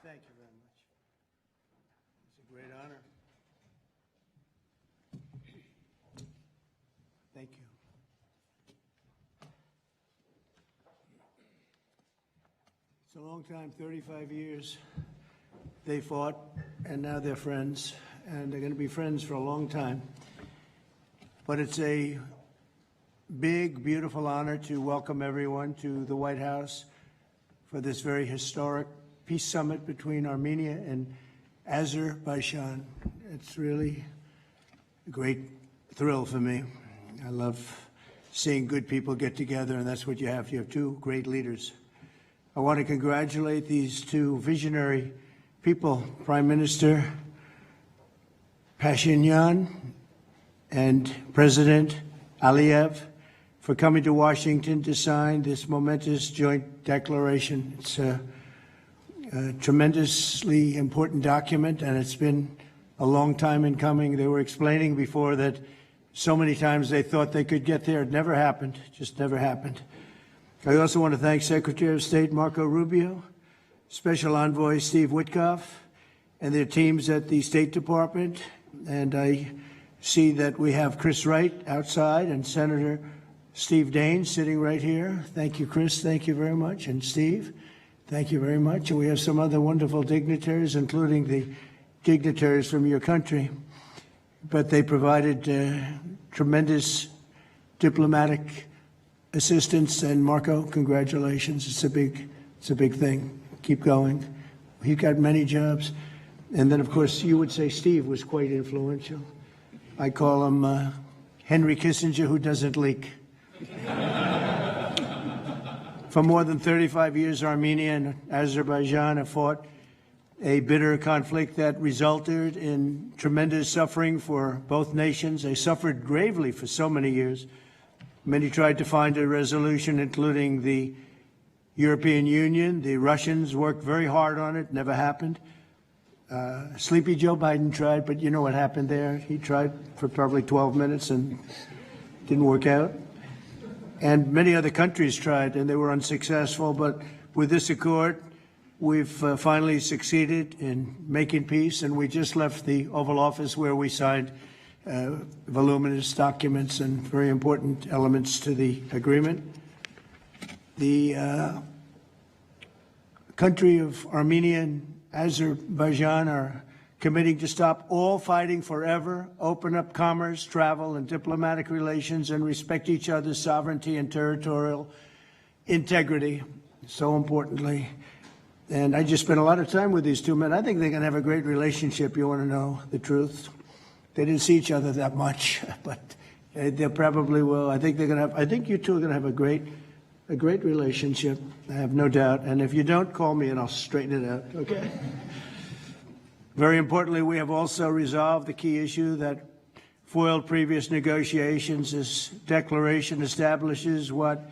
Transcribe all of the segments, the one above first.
Thank you very much. It's a great honor. Thank you. It's a long time, 35 years. They fought, and now they're friends, and they're going to be friends for a long time. But it's a big, beautiful honor to welcome everyone to the White House for this very historic peace summit between Armenia and Azerbaijan. It's really a great thrill for me. I love seeing good people get together, and that's what you have. You have two great leaders. I want to congratulate these two visionary people, Prime Minister Pashinyan and President Aliyev, for coming to Washington to sign this momentous joint declaration. It's a tremendously important document, and it's been a long time in coming. They were explaining before that so many times they thought they could get there. It never happened, just never happened. I also want to thank Secretary of State Marco Rubio, Special Envoy Steve Witkoff, and their teams at the State Department. And I see that we have Chris Wright outside and Senator Steve Daines sitting right here. Thank you, Chris. Thank you very much. And Steve, thank you very much. And we have some other wonderful dignitaries, including the dignitaries from your country. But they provided tremendous diplomatic assistance. And Marco, congratulations. It's a big thing. Keep going. He got many jobs. And then, of course, you would say Steve was quite influential. I call him Henry Kissinger, who doesn't leak. For more than 35 years, Armenia and Azerbaijan have fought a bitter conflict that resulted in tremendous suffering for both nations. They suffered gravely for so many years. Many tried to find a resolution, including the European Union. The Russians worked very hard on it, never happened. Sleepy Joe Biden tried, but you know what happened there. He tried for probably 12 minutes and didn't work out. And many other countries tried, and they were unsuccessful. But with this accord, we've finally succeeded in making peace, and we just left the Oval Office where we signed voluminous documents and very important elements to the agreement. The country of Armenia and Azerbaijan are committing to stop all fighting forever, open up commerce, travel, and diplomatic relations, and respect each other's sovereignty and territorial integrity, so importantly. And I just spent a lot of time with these two men. I think they're going to have a great relationship. You want to know the truth? They didn't see each other that much, but they probably will. I think they're going to have. I think you two are going to have a great relationship. I have no doubt. And if you don't, call me and I'll straighten it out. Okay. Very importantly, we have also resolved the key issue that foiled previous negotiations. This declaration establishes what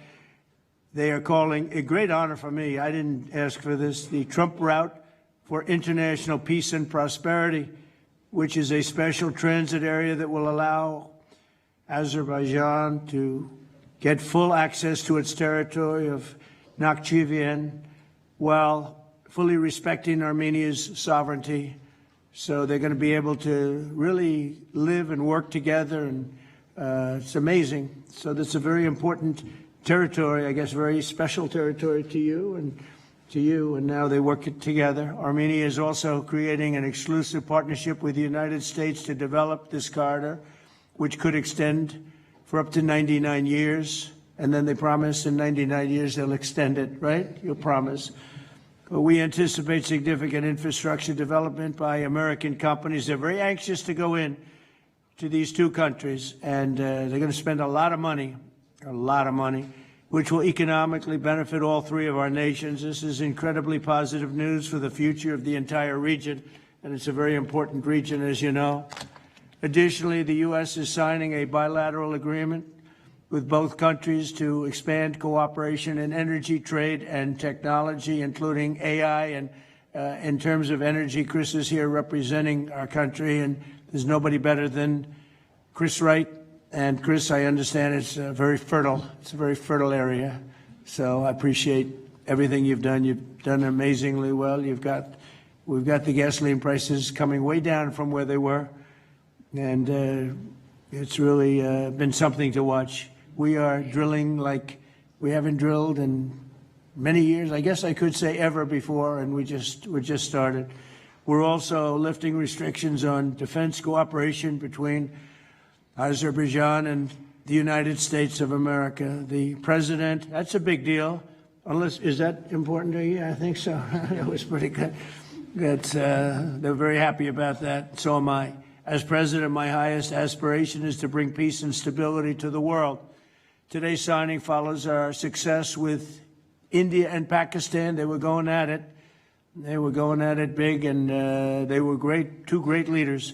they are calling a great honor for me. I didn't ask for this. The Trump route for international peace and prosperity, which is a special transit area that will allow Azerbaijan to get full access to its territory of Nakhchivan while fully respecting Armenia's sovereignty. So they're going to be able to really live and work together, and it's amazing. So that's a very important territory, I guess, very special territory to you, and now they work together. Armenia is also creating an exclusive partnership with the United States to develop this corridor, which could extend for up to 99 years. And then they promise in 99 years they'll extend it, right? You'll promise. We anticipate significant infrastructure development by American companies. They're very anxious to go in to these two countries, and they're going to spend a lot of money, which will economically benefit all three of our nations. This is incredibly positive news for the future of the entire region, and it's a very important region, as you know. Additionally, the U.S. is signing a bilateral agreement with both countries to expand cooperation in energy, trade, and technology, including AI. And in terms of energy, Chris is here representing our country, and there's nobody better than Chris Wright. And Chris, I understand it's very fertile. It's a very fertile area. So I appreciate everything you've done. You've done amazingly well. You've got We've got the gasoline prices coming way down from where they were, and it's really been something to watch. We are drilling like we haven't drilled in many years, I guess I could say ever before, and we just started. We're also lifting restrictions on defense cooperation between Azerbaijan and the United States of America. The president, that's a big deal. Unless, is that important to you? I think so. That was pretty good. They're very happy about that. So am I. As president, my highest aspiration is to bring peace and stability to the world. Today's signing follows our success with India and Pakistan. They were going at it. They were going at it big, and they were great, two great leaders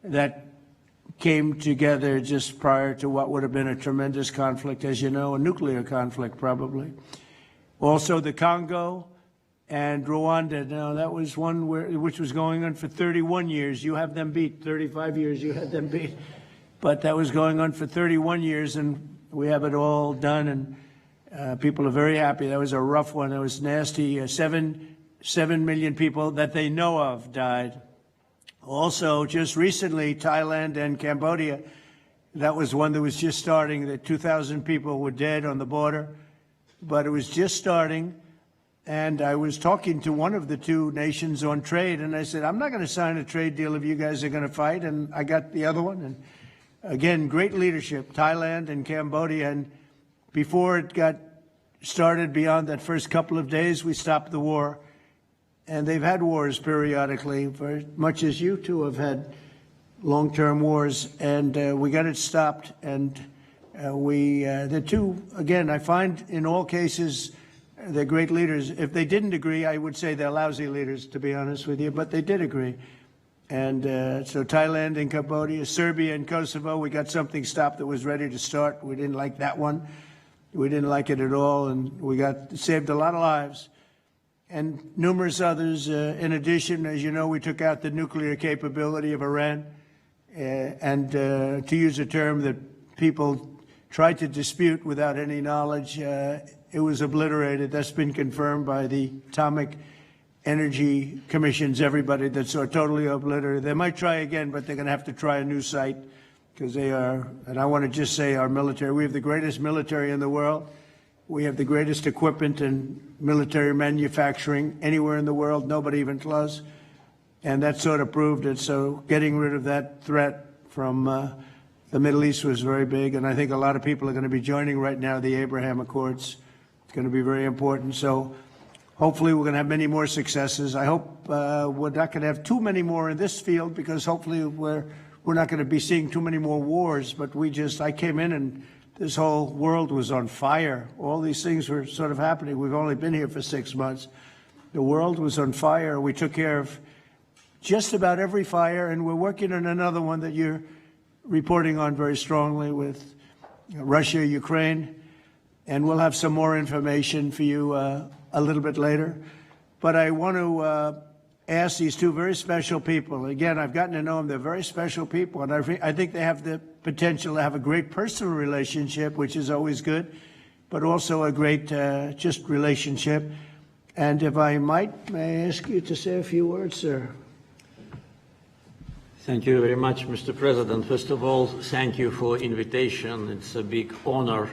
that came together just prior to what would have been a tremendous conflict, as you know, a nuclear conflict probably. Also the Congo and Rwanda. Now that was one which was going on for 31 years. You have them beat. 35 years you had them beat. But that was going on for 31 years, and we have it all done, and people are very happy. That was a rough one. That was nasty. 7 million people that they know of died. Also, just recently, Thailand and Cambodia, that was one that was just starting. That 2,000 people were dead on the border, but it was just starting. And I was talking to one of the two nations on trade, and I said, I'm not going to sign a trade deal if you guys are going to fight. And I got the other one. And again, great leadership, Thailand and Cambodia. And before it got started, beyond that first couple of days, we stopped the war. And they've had wars periodically, very much as you two have had long-term wars. And we got it stopped. And the two, again, I find in all cases, they're great leaders. If they didn't agree, I would say they're lousy leaders, to be honest with you. But they did agree. And so Thailand and Cambodia, Serbia and Kosovo, we got something stopped that was ready to start. We didn't like that one. We didn't like it at all, and we saved a lot of lives. And numerous others. In addition, as you know, we took out the nuclear capability of Iran. And to use a term that people tried to dispute without any knowledge, it was obliterated. That's been confirmed by the Atomic Energy Commissions, everybody, that's totally obliterated. They might try again, but they're going to have to try a new site because they are, and I want to just say our military, we have the greatest military in the world. We have the greatest equipment and military manufacturing anywhere in the world, nobody even close. And that sort of proved it. So getting rid of that threat from the Middle East was very big. And I think a lot of people are going to be joining right now the Abraham Accords. It's going to be very important. So hopefully we're going to have many more successes. I hope we're not going to have too many more in this field, because hopefully we're not going to be seeing too many more wars. But I came in and this whole world was on fire. All these things were sort of happening. We've only been here for 6 months. The world was on fire. We took care of just about every fire, and we're working on another one that you're reporting on very strongly with Russia, Ukraine, and we'll have some more information for you a little bit later. But I want to ask these two very special people. Again, I've gotten to know them. They're very special people, and I think they have the potential to have a great personal relationship, which is always good, but also a great just relationship. And if I might, may I ask you to say a few words, sir? Thank you very much, Mr. President. First of all, thank you for invitation. It's a big honor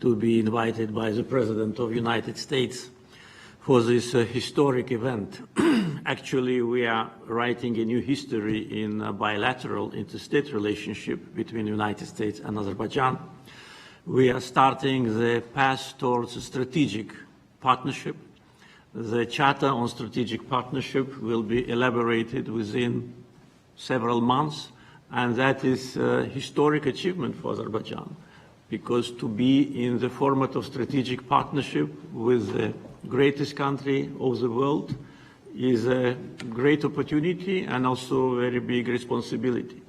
to be invited by the President of the United States for this historic event. Actually, we are writing a new history in a bilateral interstate relationship between the United States and Azerbaijan. We are starting the path towards a strategic partnership. The Charter on Strategic Partnership will be elaborated within several months, and that is a historic achievement for Azerbaijan, because to be in the format of strategic partnership with the greatest country of the world is a great opportunity and also a very big responsibility.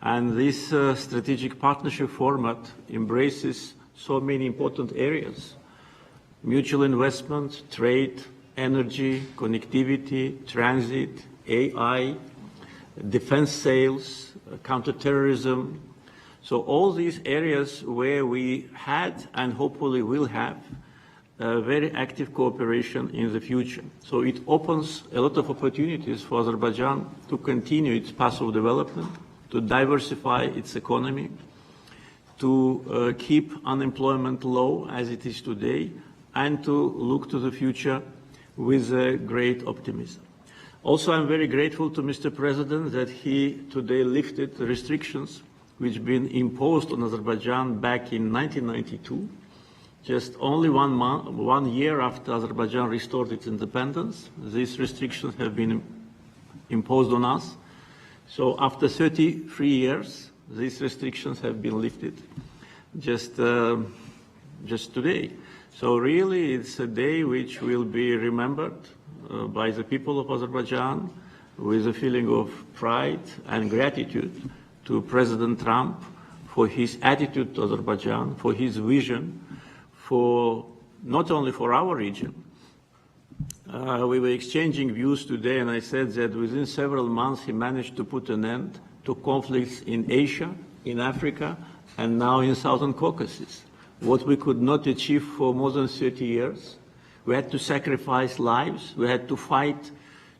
And this strategic partnership format embraces so many important areas: mutual investment, trade, energy, connectivity, transit, AI, defense sales, counterterrorism. So all these areas where we had and hopefully will have very active cooperation in the future. So it opens a lot of opportunities for Azerbaijan to continue its path of development, to diversify its economy, to keep unemployment low as it is today, and to look to the future with great optimism. Also, I'm very grateful to Mr. President that he today lifted the restrictions which have been imposed on Azerbaijan back in 1992. Just only 1 year after Azerbaijan restored its independence, these restrictions have been imposed on us. So after 33 years, these restrictions have been lifted just today. So really, it's a day which will be remembered by the people of Azerbaijan with a feeling of pride and gratitude to President Trump for his attitude to Azerbaijan, for his vision, for not only for our region. We were exchanging views today, and I said that within several months he managed to put an end to conflicts in Asia, in Africa, and now in Southern Caucasus. What we could not achieve for more than 30 years. We had to sacrifice lives. We had to fight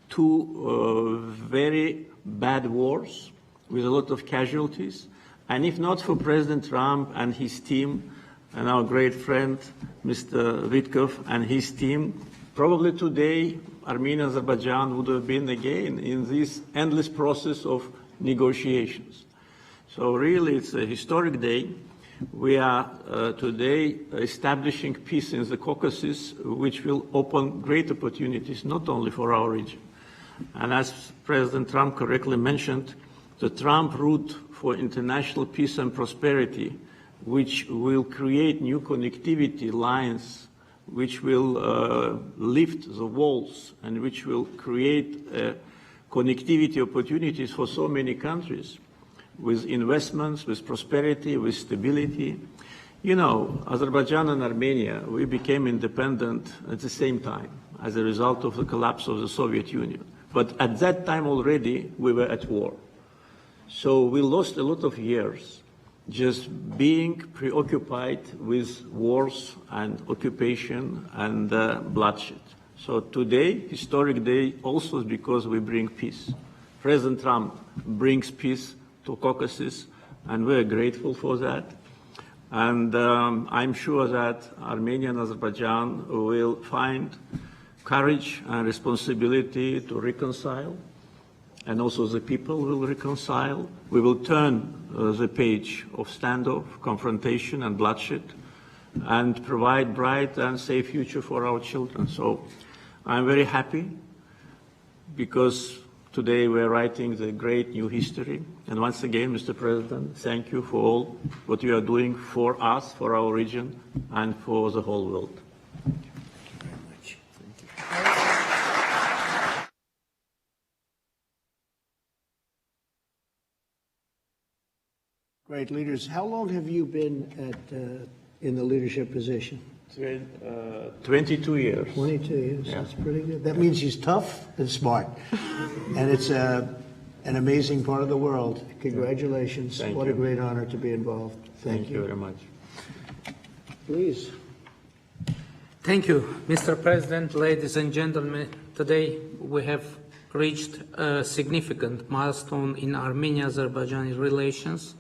two very bad wars with a lot of casualties. And if not for President Trump and his team, and our great friend, Mr. Vitkov and his team, probably today, Armenia and Azerbaijan would have been again in this endless process of negotiations. So really, it's a historic day. We are today establishing peace in the Caucasus, which will open great opportunities, not only for our region. And as President Trump correctly mentioned, the Trump route for international peace and prosperity, which will create new connectivity lines, which will lift the walls, and which will create connectivity opportunities for so many countries, with investments, with prosperity, with stability. You know, Azerbaijan and Armenia, we became independent at the same time as a result of the collapse of the Soviet Union. But at that time already, we were at war. So we lost a lot of years just being preoccupied with wars and occupation and bloodshed. So today, historic day, also because we bring peace. President Trump brings peace to Caucasus, and we're grateful for that. And I'm sure that Armenia and Azerbaijan will find courage and responsibility to reconcile, and also the people will reconcile. We will turn the page of standoff, confrontation, and bloodshed, and provide bright and safe future for our children. So I'm very happy because today we're writing the great new history. And once again, Mr. President, thank you for all what you are doing for us, for our region, and for the whole world. Thank you very much. Great leaders. How long have you been in the leadership position? 22 years. 22 years. Yeah. That's pretty good. That means he's tough and smart. And it's an amazing part of the world. Congratulations. Thank what you. a great honor to be involved. Thank you very much. Please. Thank you, Mr. President, ladies and gentlemen. Today we have reached a significant milestone in Armenia-Azerbaijani relations.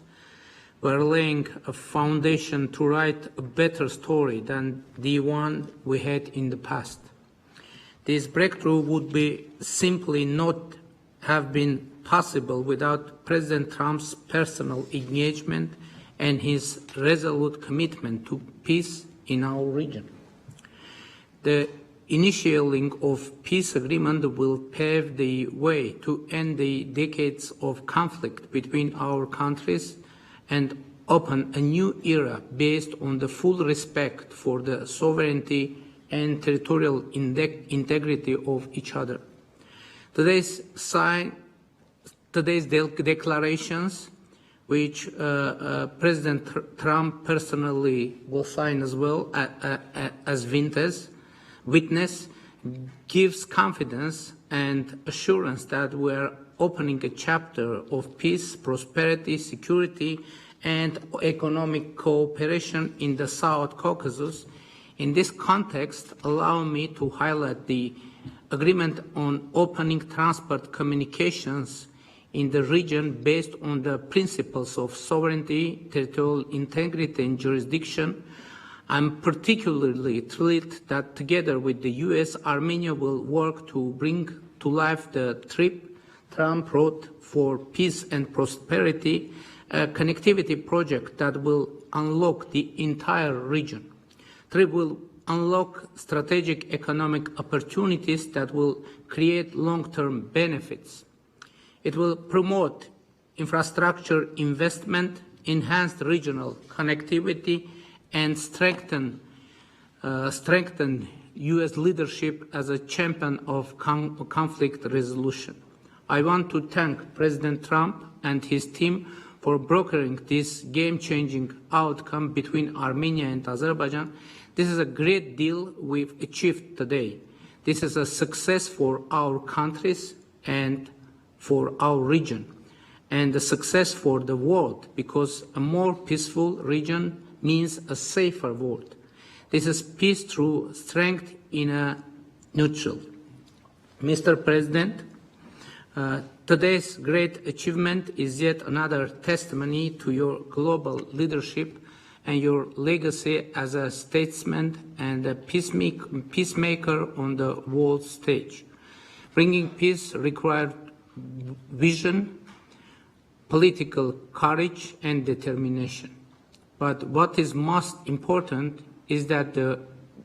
We're laying a foundation to write a better story than the one we had in the past. This breakthrough would be simply not have been possible without President Trump's personal engagement and his resolute commitment to peace in our region. The initiating of peace agreement will pave the way to end the decades of conflict between our countries and open a new era based on the full respect for the sovereignty and territorial integrity of each other. Today's declarations, which President Trump personally will sign as well as witness, gives confidence and assurance that we are opening a chapter of peace, prosperity, security, and economic cooperation in the South Caucasus In this context, allow me to highlight the agreement on opening transport communications in the region based on the principles of sovereignty, territorial integrity, and jurisdiction. I'm particularly thrilled that together with the US, Armenia will work to bring to life the Trump Road for Peace and Prosperity, a connectivity project that will unlock the entire region. TRIP will unlock strategic economic opportunities that will create long-term benefits. It will promote infrastructure investment, enhance regional connectivity, and strengthen U.S. leadership as a champion of conflict resolution. I want to thank President Trump and his team for brokering this game-changing outcome between Armenia and Azerbaijan. This is a great deal we've achieved today. This is a success for our countries and for our region, and a success for the world, because a more peaceful region means a safer world. This is peace through strength in a neutral. Mr. President, today's great achievement is yet another testimony to your global leadership and your legacy as a statesman and a peacemaker on the world stage. Bringing peace required vision, political courage, and determination. But what is most important is that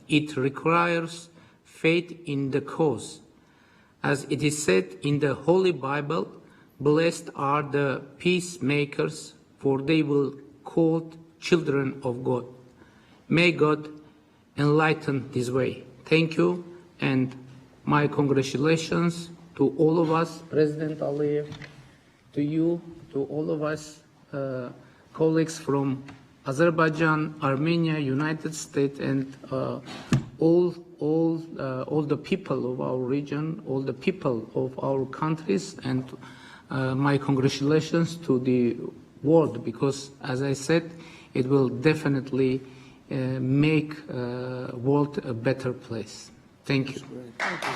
it requires faith in the cause. As it is said in the Holy Bible, blessed are the peacemakers, for they will be called children of God. May God enlighten this way. Thank you, and my congratulations to all of us, President Aliyev, to you, to all of us, colleagues from Azerbaijan, Armenia, United States, and all the people of our region, all the people of our countries, and my congratulations to the world, because, as I said, it will definitely make the world a better place. Thank you. Thank you.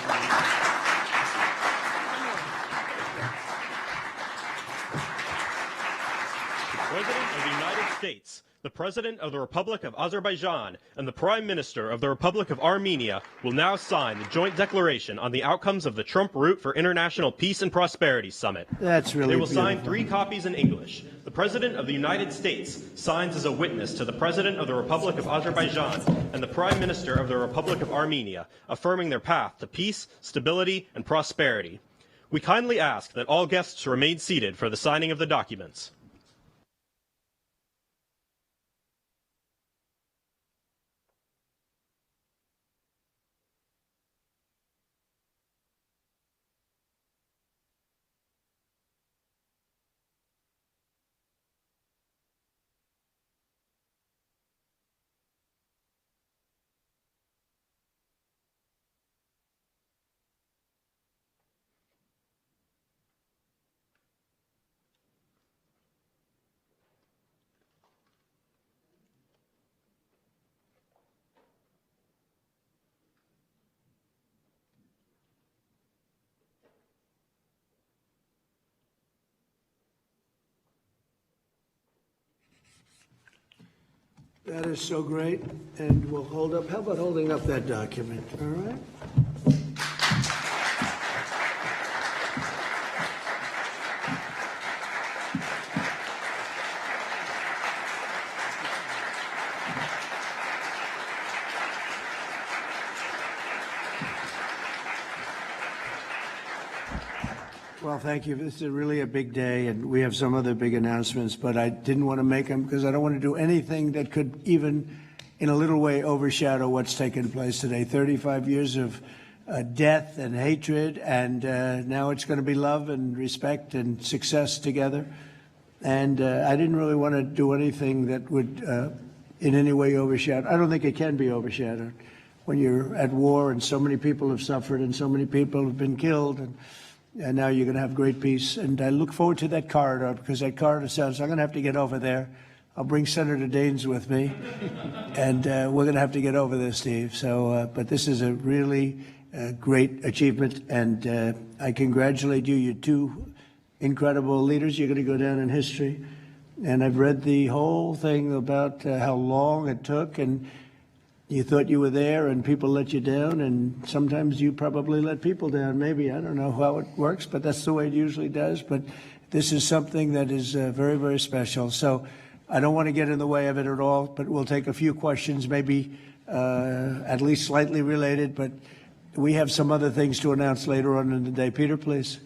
President of the United States, the President of the Republic of Azerbaijan, and the Prime Minister of the Republic of Armenia will now sign the joint declaration on the outcomes of the Trump Route for International Peace and Prosperity Summit. That's really They will beautiful. sign 3 copies in English. The President of the United States signs as a witness to the President of the Republic of Azerbaijan and the Prime Minister of the Republic of Armenia, affirming their path to peace, stability, and prosperity. We kindly ask that all guests remain seated for the signing of the documents. That is so great, and we'll hold up. How about holding up that document? All right. Well, thank you. This is really a big day, and we have some other big announcements, but I didn't want to make them because I don't want to do anything that could even in a little way overshadow what's taken place today. 35 years of death and hatred, and now it's going to be love and respect and success together. And I didn't really want to do anything that would in any way overshadow. I don't think it can be overshadowed when you're at war and so many people have suffered and so many people have been killed. And now you're going to have great peace. And I look forward to that corridor, because that corridor sounds, I'm going to have to get over there. I'll bring Senator Daines with me, and we're going to have to get over this, Steve. So, but this is a really great achievement, and I congratulate you. You're two incredible leaders. You're going to go down in history. And I've read the whole thing about how long it took, and you thought you were there, and people let you down, and sometimes you probably let people down. Maybe, I don't know how it works, but that's the way it usually does. But this is something that is very, very special. So I don't want to get in the way of it at all, but we'll take a few questions, maybe at least slightly related, but we have some other things to announce later on in the day. Peter, please.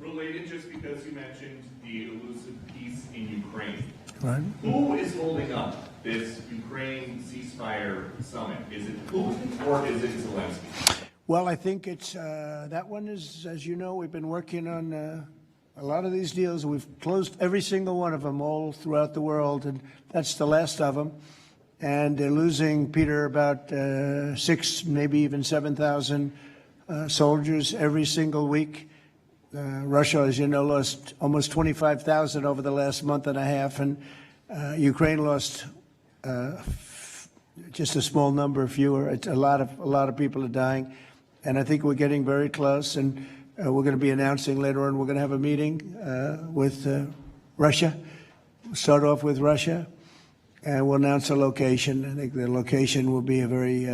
Related, just because you mentioned the elusive peace in Ukraine. Right. Who is holding up this Ukraine ceasefire summit? Is it Putin or is it Zelensky? Well, I think it's that one is, as you know, we've been working on a lot of these deals. We've closed every single one of them all throughout the world, and that's the last of them. And they're losing, Peter, about 6,000, maybe even 7,000 soldiers every single week. Russia, as you know, lost almost 25,000 over the last month and a half, and Ukraine lost just a small number, fewer. It's a lot of people are dying, and I think we're getting very close. And we're going to be announcing later on. We're going to have a meeting with Russia. We'll start off with Russia, and we'll announce a location. I think the location will be a very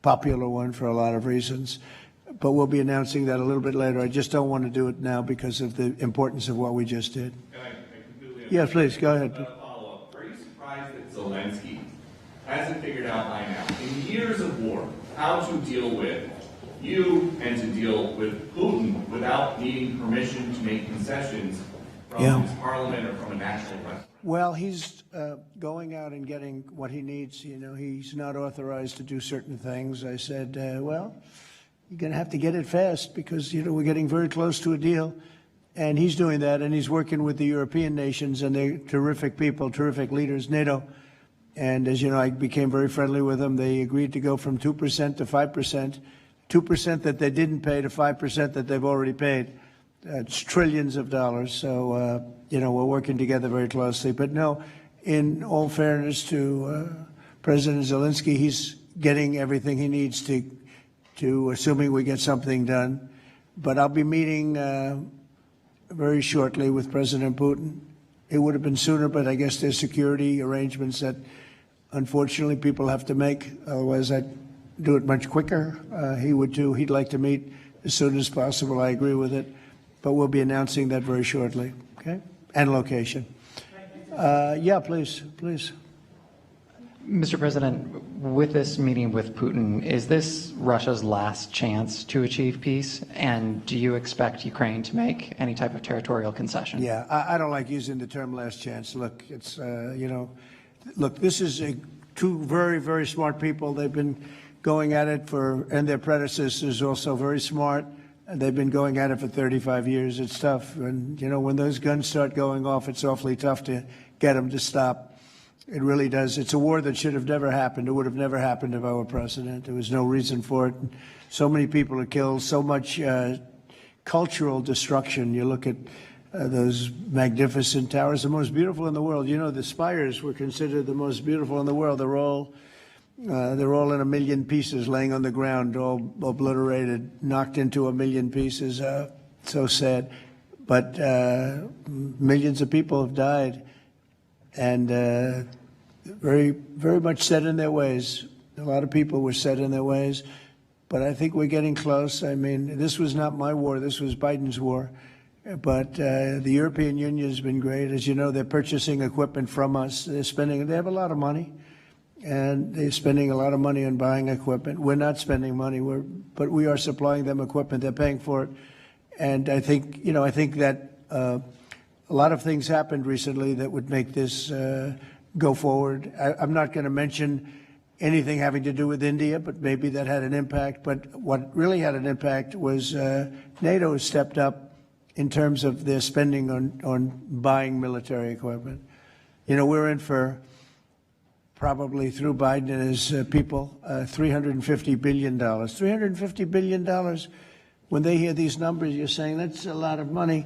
popular one for a lot of reasons. But we'll be announcing that a little bit later. I just don't want to do it now because of the importance of what we just did. I completely Yes, please, go ahead. Follow-up. Are you surprised that Zelensky hasn't figured out by now, in years of war, how to deal with you and to deal with Putin without needing permission to make concessions from his parliament or from a national president? Well, he's going out and getting what he needs. You know, he's not authorized to do certain things. I said, well, you're going to have to get it fast because, you know, we're getting very close to a deal. And he's doing that, and he's working with the European nations, and they're terrific people, terrific leaders, NATO. And as you know, I became very friendly with them. They agreed to go from 2% to 5%. 2% that they didn't pay to 5% that they've already paid. It's trillions of dollars. So, you know, we're working together very closely. But no, in all fairness to President Zelensky, he's getting everything he needs to assuming we get something done. But I'll be meeting very shortly with President Putin. It would have been sooner, but I guess there's security arrangements that unfortunately people have to make. Otherwise, I'd do it much quicker. He would too. He'd like to meet as soon as possible. I agree with it. But we'll be announcing that very shortly, okay? And location. Yeah, please. Mr. President, with this meeting with Putin, is this Russia's last chance to achieve peace? And do you expect Ukraine to make any type of territorial concession? Yeah, I don't like using the term last chance. Look, it's, you know, look, this is two very, very smart people. They've been going at it and their predecessors also very smart. They've been going at it for 35 years. It's tough. And, you know, when those guns start going off, it's awfully tough to get them to stop. It really does. It's a war that should have never happened. It would have never happened if I were president. There was no reason for it. So many people are killed, so much cultural destruction. You look at those magnificent towers, the most beautiful in the world. You know, the spires were considered the most beautiful in the world. They're all in a million pieces, laying on the ground, all obliterated, knocked into a million pieces. So sad. But millions of people have died, and very, very much set in their ways. A lot of people were set in their ways, but I think we're getting close. I mean, this was not my war. This was Biden's war. But the European Union has been great. As you know, they're purchasing equipment from us. They have a lot of money. And they're spending a lot of money on buying equipment. We're not spending money, but we are supplying them equipment. They're paying for it. And I think, you know, I think that a lot of things happened recently that would make this go forward. I'm not going to mention anything having to do with India, but maybe that had an impact. But what really had an impact was NATO stepped up in terms of their spending on buying military equipment. You know, we're in for, probably through Biden and his people, $350 billion. $350 billion. When they hear these numbers, you're saying that's a lot of money.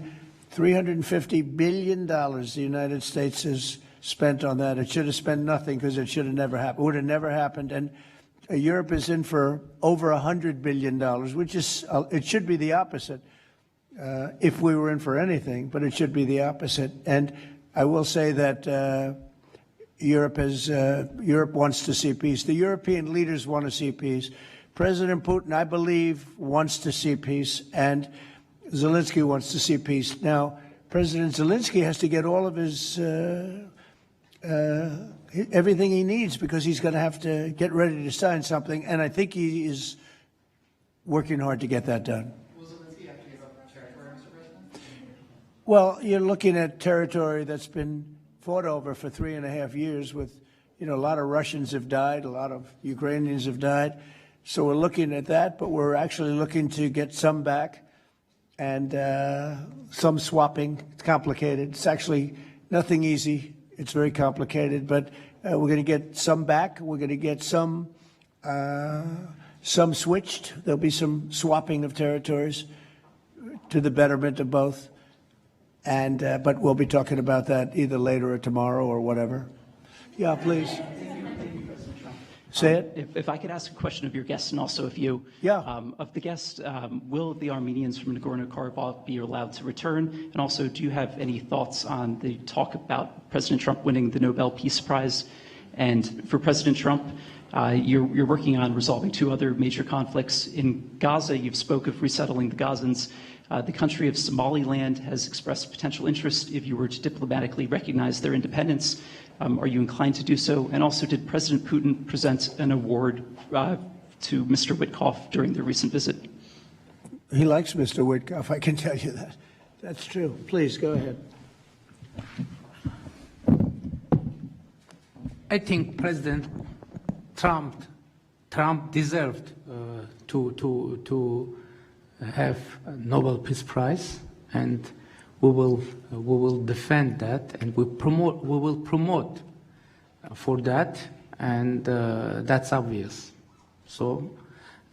$350 billion the United States has spent on that. It should have spent nothing because it should have never happened. It would have never happened. And Europe is in for over $100 billion, which is, it should be the opposite if we were in for anything, but it should be the opposite. And I will say that Europe wants to see peace. The European leaders want to see peace. President Putin, I believe, wants to see peace, and Zelensky wants to see peace. Now, President Zelensky has to get all of his everything he needs because he's going to have to get ready to sign something, and I think he is working hard to get that done. Will Zelensky have to give up territory, Mr. President? Well, you're looking at territory that's been fought over for 3.5 years with, a lot of Russians have died, a lot of Ukrainians have died. So we're looking at that, but we're actually looking to get some back and some swapping. It's complicated. It's actually nothing easy. It's very complicated, but we're going to get some back. We're going to get some switched. There'll be some swapping of territories to the betterment of both. And but we'll be talking about that either later or tomorrow or whatever. Yeah, please. Say it. If I could ask a question of your guests and also of you. Yeah. Of the guests, will the Armenians from Nagorno-Karabaj be allowed to return? And also, do you have any thoughts on the talk about President Trump winning the Nobel Peace Prize? And for President Trump, you're working on resolving 2 other major conflicts. In Gaza, you've spoke of resettling the Gazans. The country of Somaliland has expressed potential interest if you were to diplomatically recognize their independence. Are you inclined to do so? And also, did President Putin present an award to Mr. Witkoff during their recent visit? He likes Mr. Witkoff, I can tell you that. That's true. Please, go ahead. I think President Trump deserved to have a Nobel Peace Prize, and we will defend that, and we will promote for that, and that's obvious. So,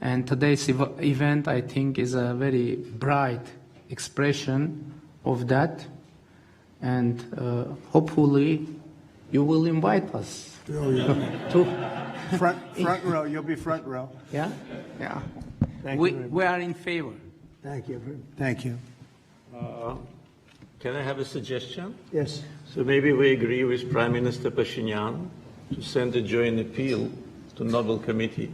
and today's event, I think, is a very bright expression of that, and hopefully you will invite us to front row. You'll be front row. Yeah. We are in favor. Thank you. Thank you. Can I have a suggestion? Yes. So maybe we agree with Prime Minister Pashinyan to send a joint appeal to Nobel Committee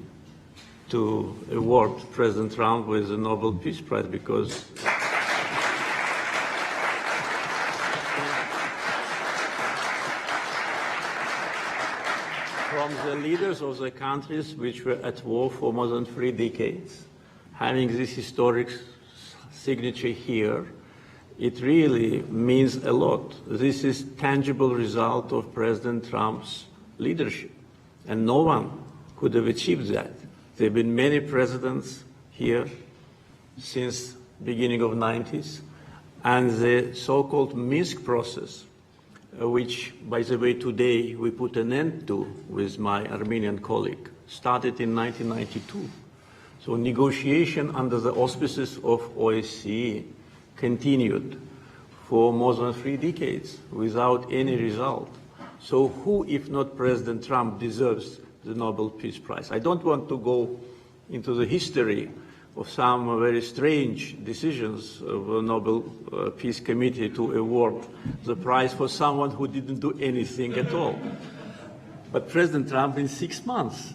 to award President Trump with the Nobel Peace Prize, because from the leaders of the countries which were at war for more than 3 decades, having this historic signature here, it really means a lot. This is tangible result of President Trump's leadership, and no one could have achieved that. There have been many presidents here since beginning of 90s, and the so-called Minsk process, which, by the way, today we put an end to with my Armenian colleague, started in 1992. So negotiation under the auspices of OSCE continued for more than 3 decades without any result. So who, if not President Trump, deserves the Nobel Peace Prize? I don't want to go into the history of some very strange decisions of the Nobel Peace Committee to award the prize for someone who didn't do anything at all. But President Trump, in 6 months,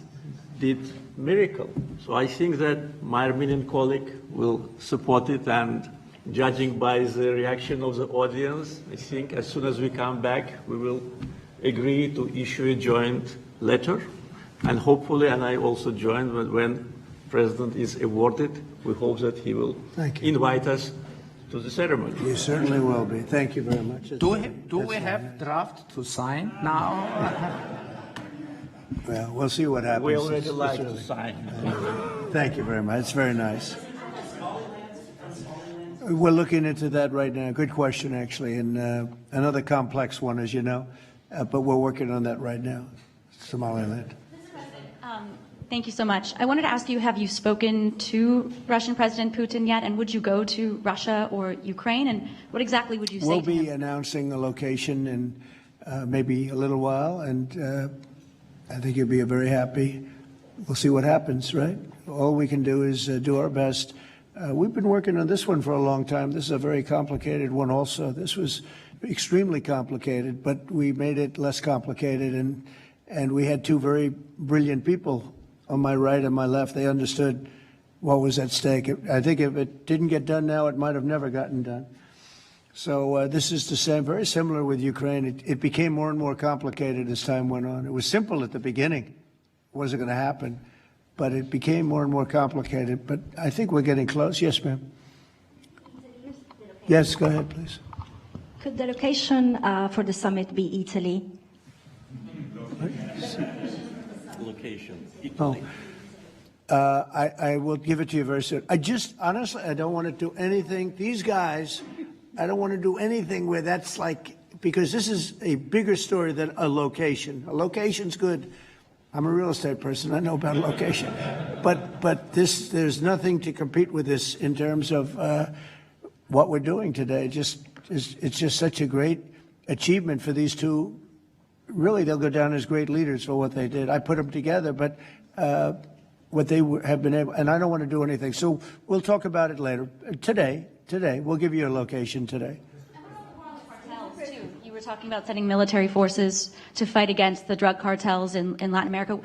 did miracle. So I think that my Armenian colleague will support it, and judging by the reaction of the audience, I think as soon as we come back, we will agree to issue a joint letter, and hopefully, and I also join when President is awarded, we hope that he will invite us to the ceremony. You certainly will be. Thank you very much. Do we have draft to sign now? Well, we'll see what happens. We already like to sign. Thank you very much. It's very nice. We're looking into that right now. Good question, actually, and another complex one, as you know, but we're working on that right now. Somaliland. Thank you so much. I wanted to ask you, have you spoken to Russian President Putin yet, and would you go to Russia or Ukraine, and what exactly would you say We'll to be him? announcing a location in maybe a little while, and I think you'll be very happy. We'll see what happens, right? All we can do is do our best. We've been working on this one for a long time. This is a very complicated one also. This was extremely complicated, but we made it less complicated, and we had two very brilliant people on my right and my left. They understood what was at stake. I think if it didn't get done now, it might have never gotten done. So this is the same, very similar with Ukraine. It became more and more complicated as time went on. It was simple at the beginning. It wasn't going to happen, but it became more and more complicated. But I think we're getting close. Yes, ma'am. Yes, go ahead, please. Could the location for the summit be Italy? Location, Oh. Italy. I will give it to you very soon. Honestly, I don't want to do anything. These guys, I don't want to do anything where that's like, because this is a bigger story than a location. A location's good. I'm a real estate person. I know about location. But there's nothing to compete with this in terms of what we're doing today. It's just such a great achievement for these two. Really, they'll go down as great leaders for what they did. I put them together, but what they have been able, and I don't want to do anything. So we'll talk about it later. Today, we'll give you a location today. You were talking about sending military forces to fight against the drug cartels in Latin America.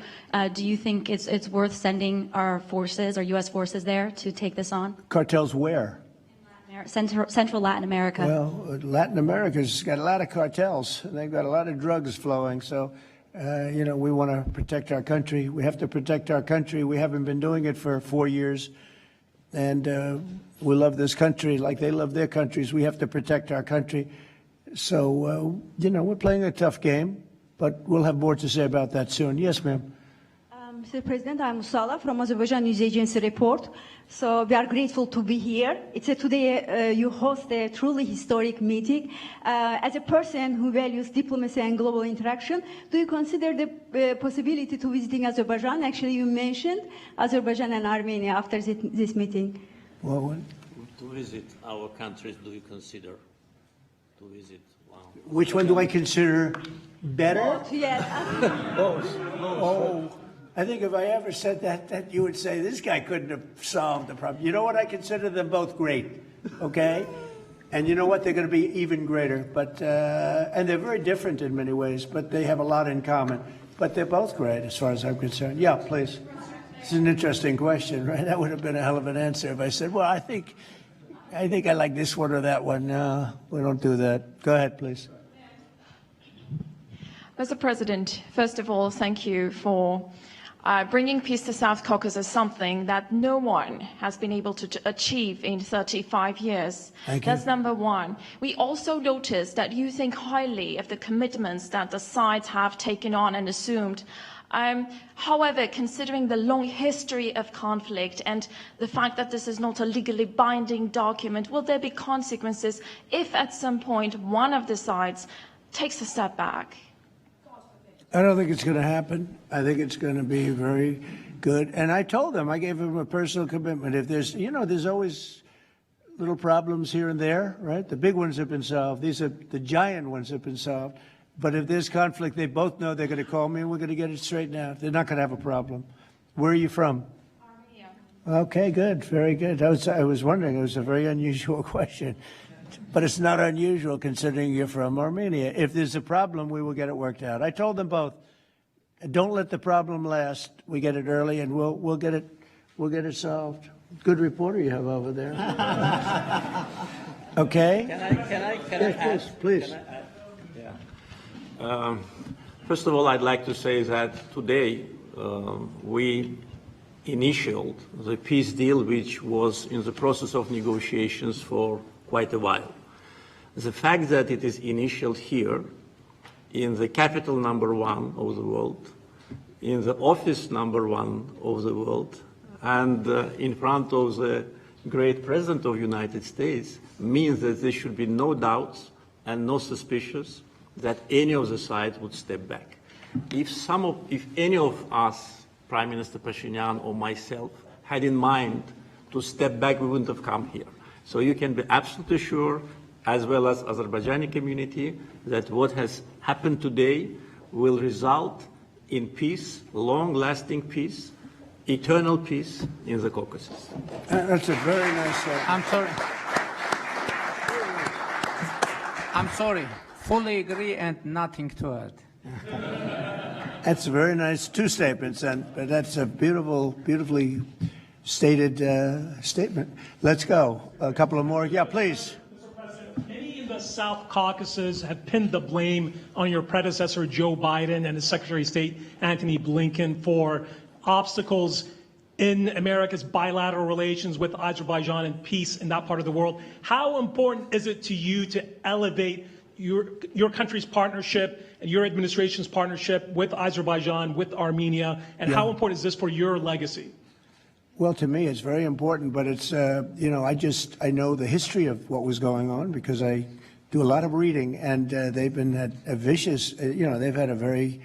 Do you think it's worth sending our forces, our U.S. forces there to take this on? Cartels where? Central Latin America. Well, Latin America's got a lot of cartels. They've got a lot of drugs flowing. So, we want to protect our country. We have to protect our country. We haven't been doing it for 4 years. And we love this country like they love their countries. We have to protect our country. So, we're playing a tough game, but we'll have more to say about that soon. Yes, ma'am. Mr. President, I'm Musala from Azerbaijan News Agency Report. So we are grateful to be here. Today you host a truly historic meeting. As a person who values diplomacy and global interaction, do you consider the possibility to visiting Azerbaijan? Actually, you mentioned Azerbaijan and Armenia after this meeting. Well, To visit our countries, do you consider to visit? Wow. which one do I consider better? Yes. Oh, I think if I ever said that you would say, this guy couldn't have solved the problem. You know what? I consider them both great, okay? And you know what? They're going to be even greater. But and they're very different in many ways, but they have a lot in common. But they're both great as far as I'm concerned. Yeah, please. It's an interesting question, right? That would have been a hell of an answer if I said, well, I think I like this one or that one. No, we don't do that. Go ahead, please. Mr. President, first of all, thank you for bringing peace to South Caucasus, something that no one has been able to achieve in 35 years. Thank you. That's number one. We also noticed that you think highly of the commitments that the sides have taken on and assumed. However, considering the long history of conflict and the fact that this is not a legally binding document, will there be consequences if at some point one of the sides takes a step back? I don't think it's going to happen. I think it's going to be very good. And I told them, I gave them a personal commitment. If there's, there's always little problems here and there, right? The big ones have been solved. These are the giant ones have been solved. But if there's conflict, they both know they're going to call me and we're going to get it straightened out. They're not going to have a problem. Where are you from? Armenia. Okay, good. Very good. I was wondering. It was a very unusual question. But it's not unusual considering you're from Armenia. If there's a problem, we will get it worked out. I told them both, don't let the problem last. We get it early and we'll get it solved. Good reporter you have over there. Okay? Can I Yes, ask? please. Can I add? Yeah. First of all, I'd like to say that today we initialed the peace deal, which was in the process of negotiations for quite a while. The fact that it is initialed here, in the capital number one of the world, in the office number one of the world, and in front of the great president of the United States, means that there should be no doubts and no suspicions that any of the sides would step back. If any of us, Prime Minister Pashinyan or myself, had in mind to step back, we wouldn't have come here. So you can be absolutely sure as well as Azerbaijani community, that what has happened today will result in peace, long-lasting peace, eternal peace in the Caucasus. That's a very nice I'm sorry. Fully agree and nothing to add. That's a very nice two statements, but that's a beautifully stated statement. Let's go. A couple of more. Yeah, please. Mr. President, many in the South Caucasus have pinned the blame on your predecessor, Joe Biden, and his Secretary of State, Antony Blinken, for obstacles in America's bilateral relations with Azerbaijan and peace in that part of the world. How important is it to you to elevate your country's partnership and your administration's partnership with Azerbaijan, with Armenia, and how important is this for your legacy? Well, to me, it's very important, but it's, you know, I know the history of what was going on because I do a lot of reading, and they've been at a vicious, you know, they've had a very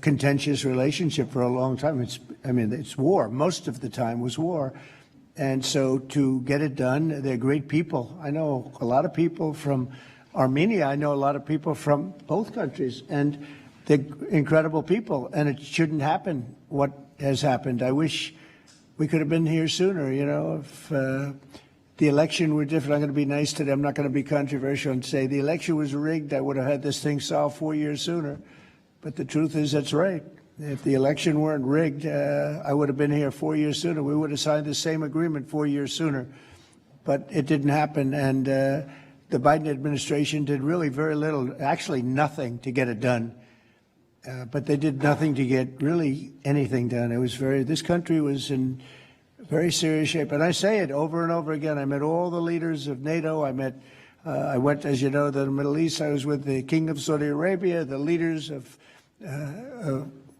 contentious relationship for a long time. It's war. Most of the time was war. And so to get it done, they're great people. I know a lot of people from Armenia. I know a lot of people from both countries, and they're incredible people, and it shouldn't happen what has happened. I wish we could have been here sooner, you know, if the election were different. I'm going to be nice today. I'm not going to be controversial and say the election was rigged. I would have had this thing solved 4 years sooner. But the truth is that's right. If the election weren't rigged, I would have been here 4 years sooner. We would have signed the same agreement 4 years sooner. But it didn't happen, and the Biden administration did really very little, actually nothing, to get it done. But they did nothing to get really anything done. It was this country was in very serious shape. And I say it over and over again. I met all the leaders of NATO. I went, as you know, to the Middle East. I was with the King of Saudi Arabia, the leaders of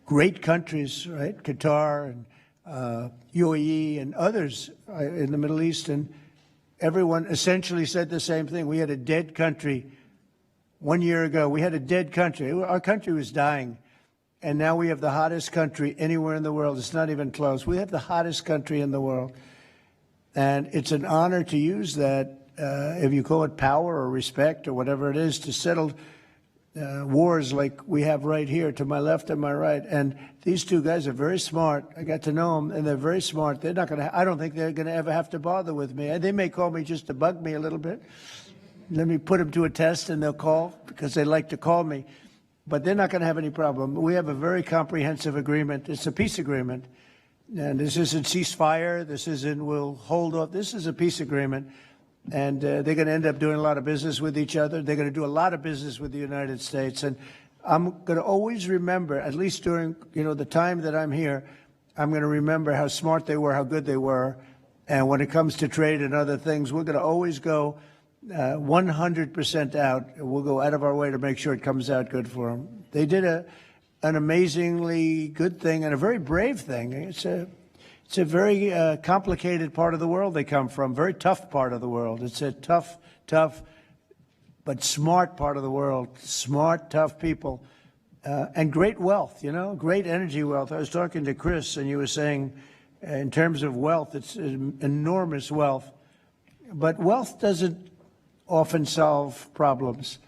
great countries, right? Qatar and UAE and others in the Middle East. And everyone essentially said the same thing. We had a dead country 1 year ago. We had a dead country. Our country was dying. And now we have the hottest country anywhere in the world. It's not even close. We have the hottest country in the world. And it's an honor to use that, if you call it power or respect or whatever it is, to settle wars like we have right here to my left and my right. And these two guys are very smart. I got to know them, and they're very smart. They're not going to, I don't think they're going to ever have to bother with me. They may call me just to bug me a little bit. Let me put them to a test, and they'll call because they like to call me. But they're not going to have any problem. We have a very comprehensive agreement. It's a peace agreement. And this isn't ceasefire. This isn't we'll hold off. This is a peace agreement. And they're going to end up doing a lot of business with each other. They're going to do a lot of business with the United States. And I'm going to always remember, at least during the time that I'm here, I'm going to remember how smart they were, how good they were. And when it comes to trade and other things, we're going to always go 100% out. We'll go out of our way to make sure it comes out good for them. They did an amazingly good thing and a very brave thing. It's a very complicated part of the world they come from, very tough part of the world. It's a tough, but smart part of the world, smart, tough people, and great wealth, great energy wealth. I was talking to Chris, and you were saying in terms of wealth, it's enormous wealth. But wealth doesn't often solve problems.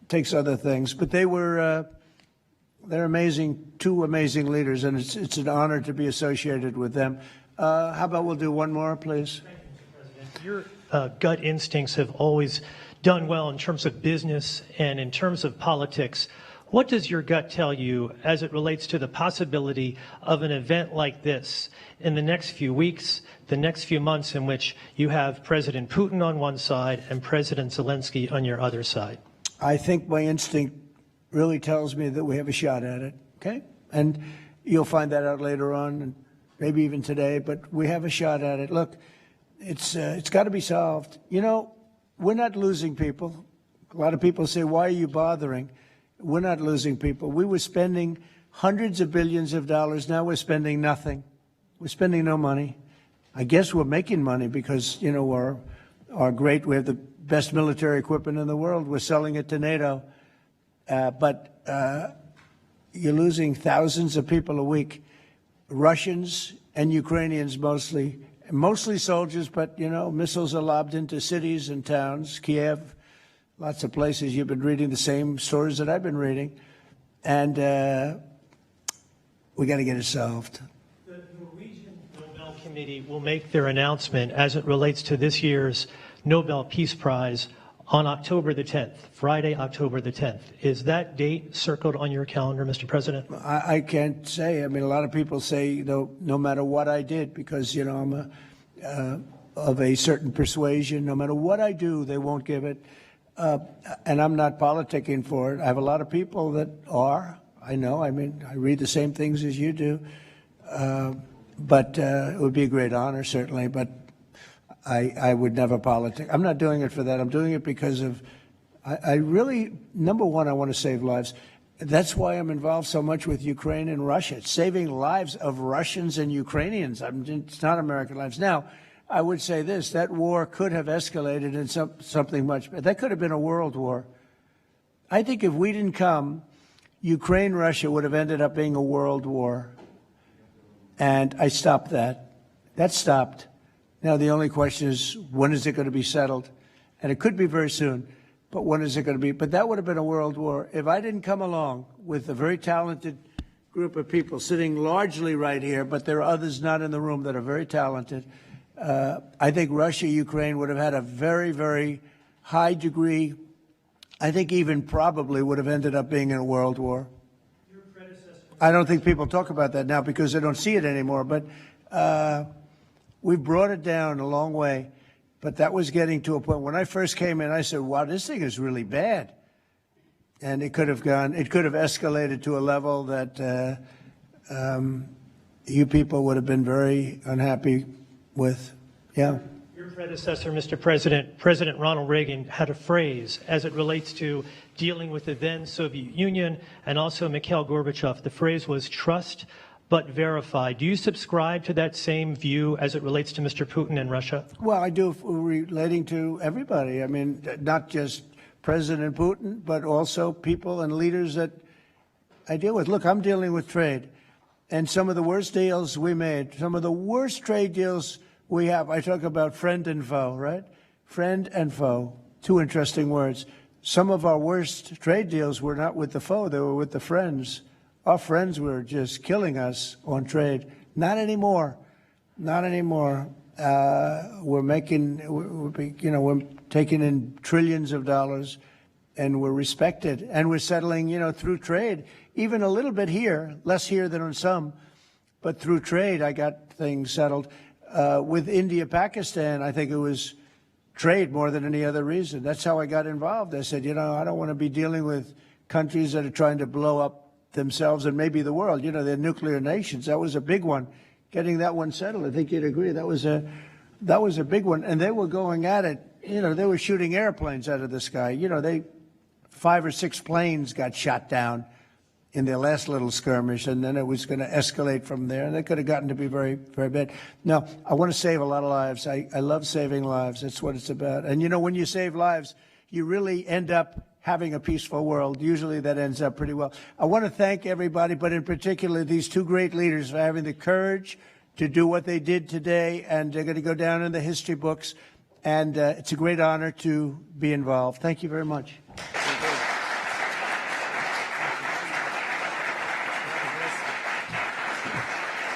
It takes other things. But they're amazing, two amazing leaders, and it's an honor to be associated with them. How about we'll do one more, please? Thank you, Mr. President. Your gut instincts have always done well in terms of business and in terms of politics. What does your gut tell you as it relates to the possibility of an event like this in the next few weeks, the next few months, in which you have President Putin on one side and President Zelensky on your other side? I think my instinct really tells me that we have a shot at it, okay? And you'll find that out later on, and maybe even today, but we have a shot at it. Look, it's got to be solved. We're not losing people. A lot of people say, why are you bothering? We're not losing people. We were spending hundreds of billions of dollars. Now we're spending nothing. We're spending no money. I guess we're making money because, we have the best military equipment in the world. We're selling it to NATO. But you're losing thousands of people a week, Russians and Ukrainians mostly soldiers, but, missiles are lobbed into cities and towns, Kiev, lots of places. You've been reading the same stories that I've been reading, and we got to get it solved. The Norwegian Nobel Committee will make their announcement as it relates to this year's Nobel Peace Prize on October the 10th, Friday, October the 10th. Is that date circled on your calendar, Mr. President? I can't say. I mean, a lot of people say, no matter what I did, because, you know, I'm of a certain persuasion, no matter what I do, they won't give it. And I'm not politicking for it. I have a lot of people that are. I know. I mean, I read the same things as you do. But it would be a great honor, certainly. But I would never politic. I'm not doing it for that. I'm doing it because of, I really, number one, I want to save lives. That's why I'm involved so much with Ukraine and Russia. It's saving lives of Russians and Ukrainians. It's not American lives. Now, I would say this, that war could have escalated in something much better. That could have been a world war. I think if we didn't come, Ukraine-Russia would have ended up being a world war. And I stopped that. That stopped. Now, the only question is, when is it going to be settled? And it could be very soon, but when is it going to be? But that would have been a world war. If I didn't come along with a very talented group of people sitting largely right here, but there are others not in the room that are very talented, I think Russia, Ukraine would have had a very, very high degree, I think even probably would have ended up being in a world war. I don't think people talk about that now because they don't see it anymore, but we've brought it down a long way, but that was getting to a point. When I first came in, I said, wow, this thing is really bad. And it could have escalated to a level that you people would have been very unhappy with. Yeah. Your predecessor, Mr. President, President Ronald Reagan, had a phrase as it relates to dealing with the then Soviet Union and also Mikhail Gorbachev. The phrase was trust but verify. Do you subscribe to that same view as it relates to Mr. Putin and Russia? Well, I do, relating to everybody. I mean, not just President Putin, but also people and leaders that I deal with. Look, I'm dealing with trade. And some of the worst deals we made, some of the worst trade deals we have, I talk about friend and foe, right? Friend and foe, two interesting words. Some of our worst trade deals were not with the foe, they were with the friends. Our friends were just killing us on trade. Not anymore. Not anymore. We're taking in trillions of dollars, and we're respected, and we're settling, through trade, even a little bit here, less here than on some, but through trade, I got things settled. With India, Pakistan, I think it was trade more than any other reason. That's how I got involved. I said, I don't want to be dealing with countries that are trying to blow up themselves and maybe the world. They're nuclear nations. That was a big one. Getting that one settled, I think you'd agree. That was a big one. And they were going at it. They were shooting airplanes out of the sky. 5 or 6 planes got shot down in their last little skirmish, and then it was going to escalate from there. And they could have gotten to be very, very bad. No, I want to save a lot of lives. I love saving lives. That's what it's about. And when you save lives, you really end up having a peaceful world. Usually that ends up pretty well. I want to thank everybody, but in particular these two great leaders for having the courage to do what they did today, and they're going to go down in the history books. And it's a great honor to be involved. Thank you very much.